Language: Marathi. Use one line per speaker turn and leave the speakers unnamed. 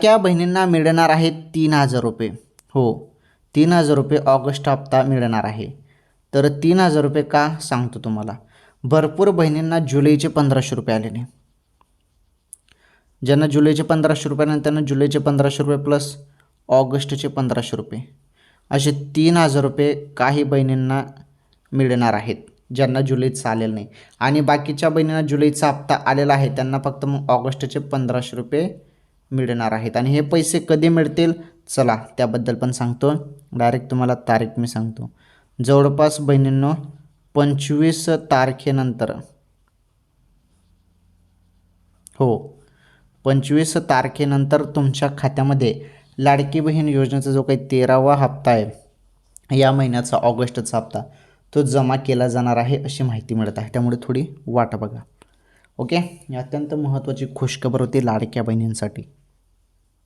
क्या बहिणींना मिळणार आहेत 3,000 रुपये. हो, 3,000 रुपये ऑगस्ट हप्ता मिळणार आहे. तर 3,000 रुपये का सांगतो तुम्हाला. भरपूर बहिणींना जुलैचे 1,500 रुपये आलेले. ज्यांना जुलैचे 1,500 रुपये आणि त्यांना जुलैचे 1,500 रुपये प्लस ऑगस्टचे 1,500 रुपये असे 3,000 रुपये काही बहिणींना मिळणार आहेत ज्यांना जुलैचं आलेलं नाही. आणि बाकीच्या बहिणींना जुलैचा हप्ता आलेला आहे त्यांना फक्त मग ऑगस्टचे 1,500 रुपये मिळणार आहेत. आणि हे पैसे कधी मिळतील चला त्याबद्दल पण सांगतो. डायरेक्ट तुम्हाला तारीख मी सांगतो. जवळपास बहिणींनो 25 तारखेनंतर, हो 25 तारखेनंतर तुमच्या खात्यामध्ये लाडकी बहीण योजनेचा जो काही 13वा हप्ता आहे या महिन्याचा ऑगस्टचा हप्ता तो जमा केला जाणार आहे अशी माहिती मिळत आहे. त्यामुळे थोडी वाट बघा. ओके, ही अत्यंत महत्त्वाची खुशखबर होती लाडक्या बहिणींसाठी.